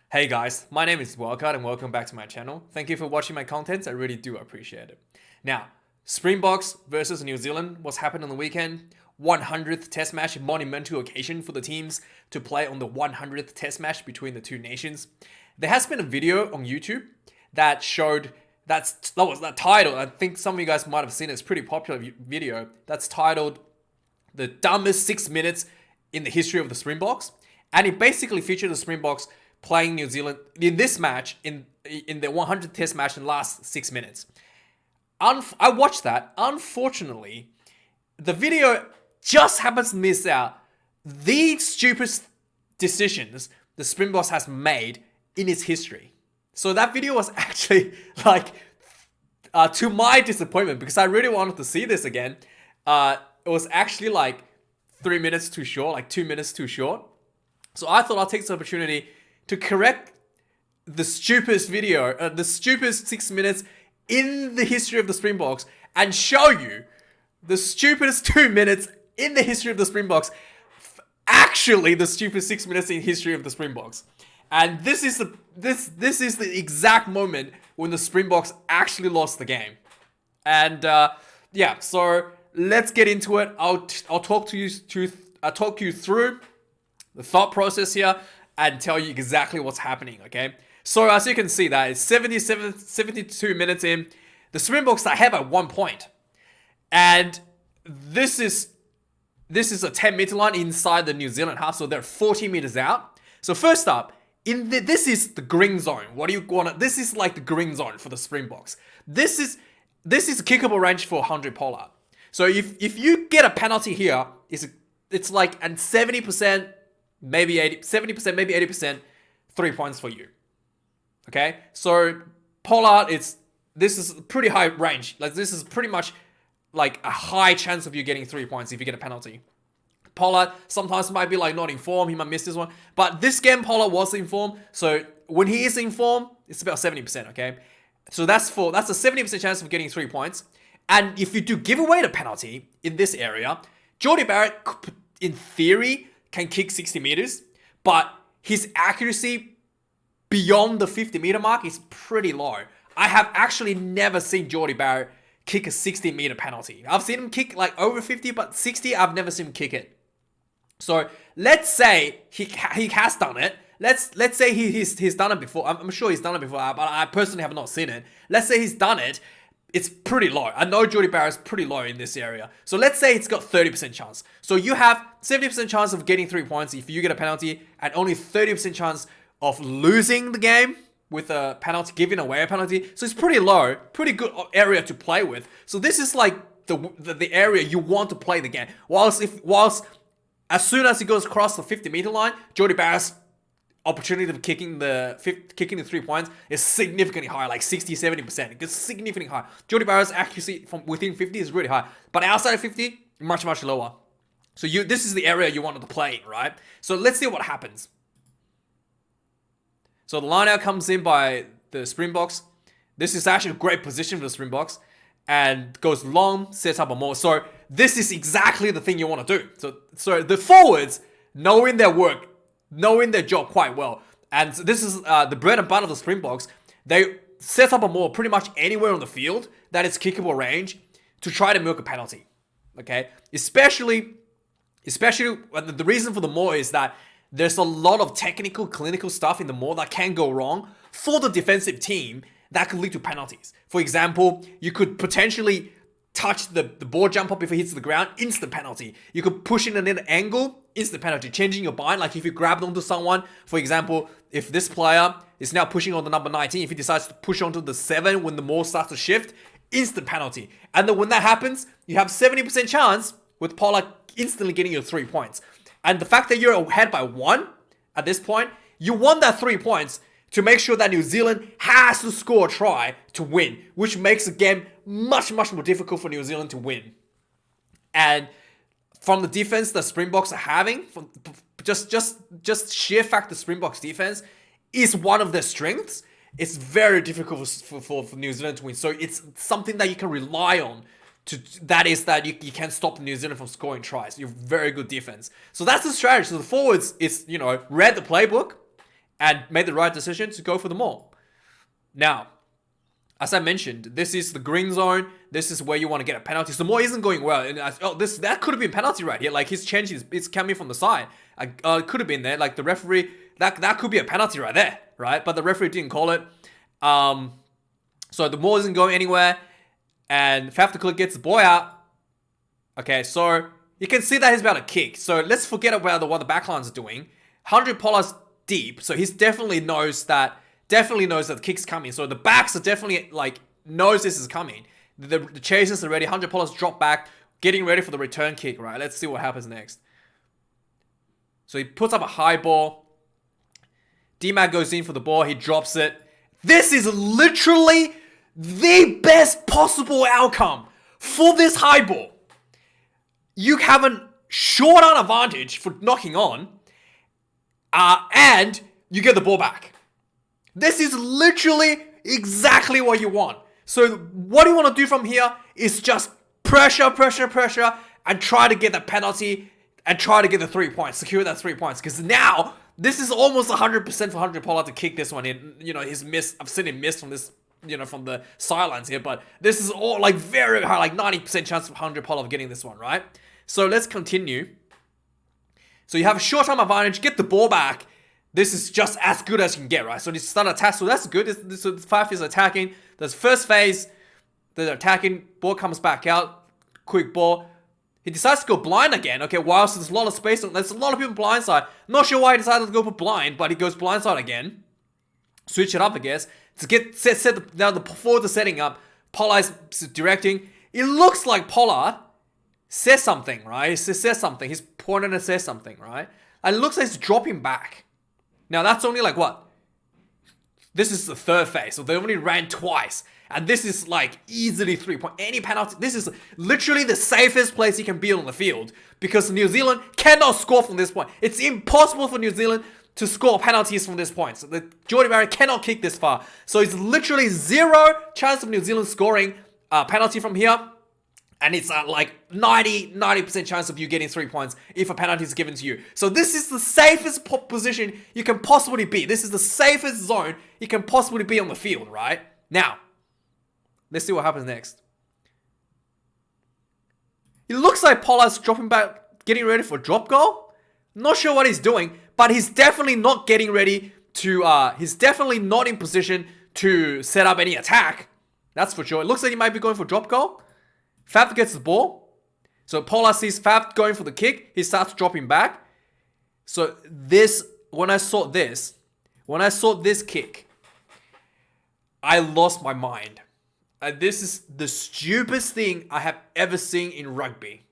Hey guys, my name is Wildcard and welcome back to my channel. Thank you for watching my content, I really do appreciate it. Now, Springboks versus New Zealand was happened on the weekend. 100th test match, a monumental occasion for the teams to play on the 100th test match between the two nations. There has been a video on YouTube that showed that was that title. I think some of you guys might have seen it. It's a pretty popular video that's titled "The Dumbest 6 Minutes in the History of the Springboks," and it basically featured the Springboks playing New Zealand in this match in the 100th test match in the last 6 minutes. I watched that. Unfortunately, the video just happens to miss out the stupidest decisions the Springboks has made in its history. So that video was actually to my disappointment, because I really wanted to see this again. It was actually like 3 minutes too short, like 2 minutes too short. So I thought I'll take this opportunity to correct the stupidest video, the stupidest 6 minutes in the history of the Springboks, and show you the stupidest 2 minutes in the history of the Springboks, actually the stupidest 6 minutes in history of the Springboks. And this is the exact moment when the Springboks actually lost the game. And yeah, so let's get into it. I'll talk you through the thought process here and tell you exactly what's happening, okay? So as you can see, that it's 72 minutes in. The Springboks are ahead by 1 point. And this is a 10-meter line inside the New Zealand half, so they're 40 meters out. So first up, this is the green zone. What do you want? This is like the green zone for the Springboks. This is a kickable range for 100 polar. So if you get a penalty here, it's like and 70%, maybe 70%, maybe 80%, 3 points for you. Okay, so Pollard, this is a pretty high range. Like, this is pretty much like a high chance of you getting 3 points if you get a penalty. Pollard sometimes might be like not in form, he might miss this one. But this game Pollard was in form, so when he is in form, it's about 70%, okay? So that's a 70% chance of getting 3 points. And if you do give away the penalty in this area, Jordie Barrett, in theory, can kick 60 meters, but his accuracy beyond the 50-meter mark is pretty low. I have actually never seen Jordie Barrett kick a 60-meter penalty. I've seen him kick like over 50, but 60, I've never seen him kick it. So let's say he has done it. Let's say he's done it before. I'm sure he's done it before, but I personally have not seen it. Let's say he's done it. It's pretty low. I know Jordie Barrett's pretty low in this area. So let's say it's got 30% chance. So you have 70% chance of getting 3 points if you get a penalty, and only 30% chance of losing the game with a penalty, giving away a penalty. So it's pretty low, pretty good area to play with. So this is like the area you want to play the game. Whilst as soon as he goes across the 50-meter line, Jordie Barrett's opportunity of kicking the 3 points is significantly higher, like 60-70%. It's significantly higher. Jordie Barrett's accuracy from within 50 is really high, but outside of 50, much lower. So this is the area you wanted to play in, right? So let's see what happens. So the line out comes in by the Springboks. This is actually a great position for the Springboks, and goes long, sets up a maul. So this is exactly the thing you want to do. So the forwards, knowing their work, knowing their job quite well, and this is the bread and butter of the Springboks. They set up a maul pretty much anywhere on the field that is kickable range to try to milk a penalty. Okay, especially the reason for the maul is that there's a lot of technical, clinical stuff in the maul that can go wrong for the defensive team that could lead to penalties. For example, you could potentially touch the ball jump up if it hits the ground, instant penalty. You could push in an angle, instant penalty. Changing your bind, like if you grabbed onto someone, for example, if this player is now pushing on the number 19, if he decides to push onto the 7 when the maul starts to shift, instant penalty. And then when that happens, you have 70% chance with Pollard instantly getting your 3 points. And the fact that you're ahead by 1 at this point, you want that 3 points to make sure that New Zealand has to score a try to win, which makes the game much more difficult for New Zealand to win. And from the defense the Springboks are having, from just sheer fact the Springboks defense is one of their strengths. It's very difficult for New Zealand to win. So it's something that you can rely on that you can stop New Zealand from scoring tries. You're very good defense. So that's the strategy. So the forwards is, read the playbook and made the right decision to go for the maul. Now, as I mentioned, this is the green zone. This is where you want to get a penalty. So the maul isn't going well. And that could have been penalty right here. Like, he's changed it's coming from the side. It could have been there. Like, the referee, that could be a penalty right there, right? But the referee didn't call it. So the maul isn't going anywhere. And Faf de Klerk gets the ball out. Okay, so you can see that he's about to kick. So let's forget about what the backline's doing. 100 Pollard's deep, so he definitely knows that the kick's coming. So the backs are definitely, like, knows this is coming. The chasers are ready. 100 Pollard's drop back, getting ready for the return kick, right? Let's see what happens next. So he puts up a high ball. D-Mac goes in for the ball. He drops it. This is literally the best possible outcome for this high ball. You have a short on advantage for knocking on, and you get the ball back. This is literally exactly what you want. So what you want to do from here is just pressure, and try to get the penalty and try to get the 3 points, secure that 3 points. Because now this is almost 100% for 100 Pollard to kick this one in. You know, he's missed. I've seen him miss from this, you know, from the sidelines here, but this is all like very high, like 90% chance of 100 Pollard of getting this one, right? So let's continue. So you have a short time advantage, get the ball back. This is just as good as you can get, right? So this start attack, so that's good. So Faf is attacking. There's first phase, they're attacking, ball comes back out, quick ball. He decides to go blind again. Okay, whilst there's a lot of space, there's a lot of people blindside. Not sure why he decided to go for blind, but he goes blindside again. Switch it up, I guess. To get now before the setting up, Pollard's directing. It looks like Pollard says something, right? He says something. He's pointing and says something, right? And it looks like he's dropping back. Now, that's only like what? This is the third phase, so they only ran twice. And this is like easily 3 point. Any penalty. This is literally the safest place you can be on the field because New Zealand cannot score from this point. It's impossible for New Zealand to score penalties from this point. So the Jordy Barry cannot kick this far. So it's literally zero chance of New Zealand scoring a penalty from here. And it's like 90% chance of you getting 3 points if a penalty is given to you. So this is the safest position you can possibly be. This is the safest zone you can possibly be on the field, right? Now, let's see what happens next. It looks like Pollard's dropping back, getting ready for a drop goal. Not sure what he's doing, but he's definitely not getting ready to, he's definitely not in position to set up any attack. That's for sure. It looks like he might be going for drop goal. Faf gets the ball. So Pollard sees Faf going for the kick. He starts dropping back. So when I saw this kick, I lost my mind. This is the stupidest thing I have ever seen in rugby.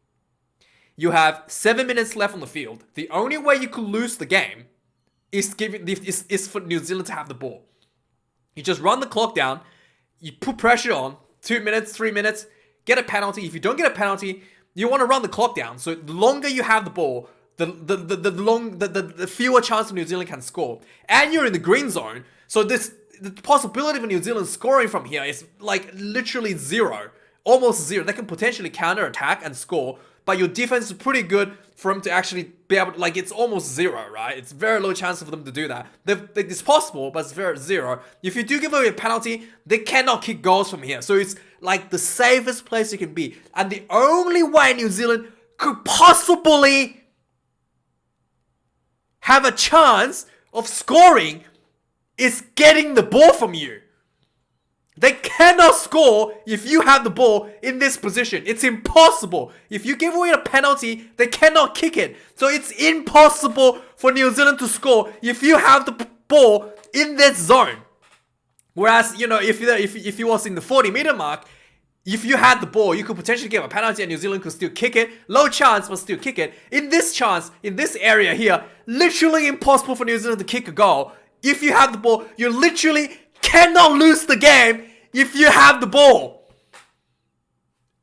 You have 7 minutes left on the field. The only way you could lose the game is for New Zealand to have the ball. You just run the clock down. You put pressure on. 2 minutes, 3 minutes. Get a penalty. If you don't get a penalty, you want to run the clock down. So the longer you have the ball, the fewer chance of New Zealand can score. And you're in the green zone. So the possibility of New Zealand scoring from here is like literally zero. Almost zero. They can potentially counter attack and score. But your defense is pretty good for them to actually be able to, like, it's almost zero, right? It's very low chance for them to do that. It's possible, but it's very zero. If you do give away a penalty, they cannot kick goals from here. So it's like the safest place you can be. And the only way New Zealand could possibly have a chance of scoring is getting the ball from you. They cannot score if you have the ball in this position. It's impossible. If you give away a penalty, they cannot kick it. So it's impossible for New Zealand to score if you have the ball in this zone. Whereas, you know, if you was in the 40-meter mark, if you had the ball, you could potentially give a penalty and New Zealand could still kick it. Low chance, but still kick it. In this area here, literally impossible for New Zealand to kick a goal. If you have the ball, you literally cannot lose the game if you have the ball.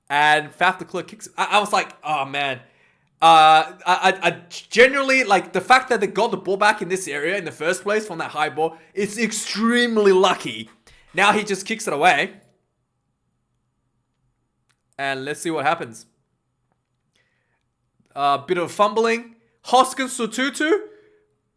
And Faf de Klerk kicks it. I was like, oh man. I generally, like, the fact that they got the ball back in this area in the first place from that high ball, it's extremely lucky. Now he just kicks it away. And let's see what happens. A bit of fumbling. Hoskins to Tutu.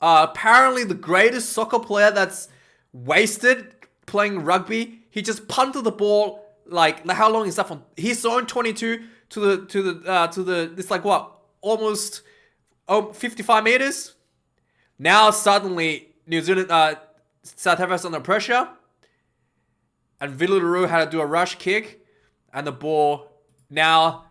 apparently the greatest soccer player that's wasted playing rugby. He just punted the ball like how long is that from his own 22 to the it's like what, almost 55 meters. Now suddenly New Zealand South Africa's under pressure, and Villaroo had to do a rush kick, and the ball now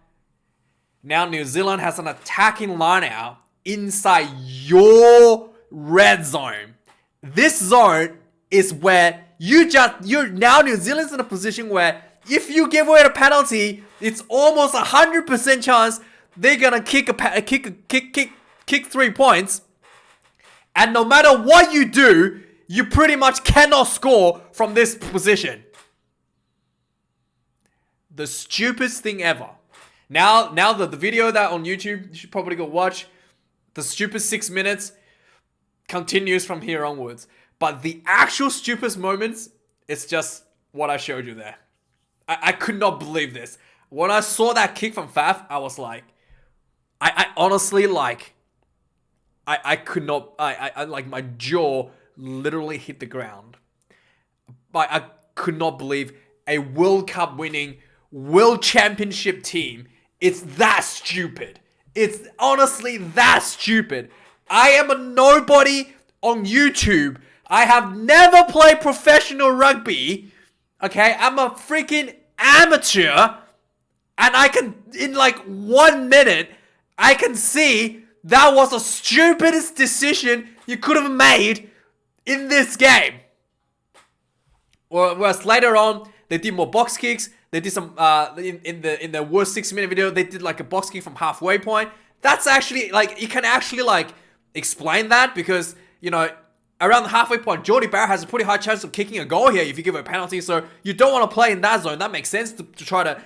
New Zealand has an attacking line out inside your red zone. This zone is where you're now New Zealand's in a position where if you give away a penalty, it's almost 100% chance they're gonna kick 3 points, and no matter what you do, you pretty much cannot score from this position. The stupidest thing ever. Now the video that on YouTube, you should probably go watch. The stupid 6 minutes continues from here onwards. But the actual stupidest moments, it's just what I showed you there. I could not believe this. When I saw that kick from Faf, I was like, I honestly like, I could not, I like my jaw literally hit the ground. But I could not believe a World Cup winning World Championship team, it's that stupid. It's honestly that stupid. I am a nobody on YouTube. I have never played professional rugby. Okay, I'm a freaking amateur. And I can, in like 1 minute, I can see that was the stupidest decision you could have made in this game. Whereas later on, they did more box kicks. They did some, in the worst 6-minute video, they did like a box kick from halfway point. That's actually, like, you can actually, like, explain that because, you know, around the halfway point, Jordy Barrett has a pretty high chance of kicking a goal here if you give a penalty. So you don't want to play in that zone. That makes sense to try to,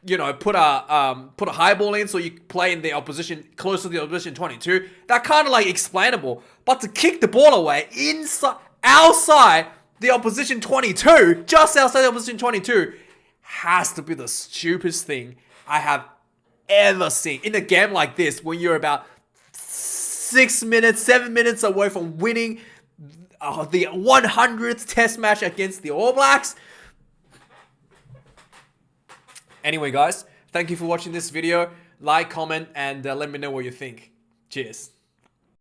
you know, put a high ball in so you play in the opposition, close to the opposition 22. That kind of like explainable. But to kick the ball away inside, outside the opposition 22, just outside the opposition 22, has to be the stupidest thing I have ever seen in a game like this when you're about 7 minutes away from winning the 100th test match against the All Blacks. Anyway, guys, thank you for watching this video. Like, comment, and let me know what you think. Cheers.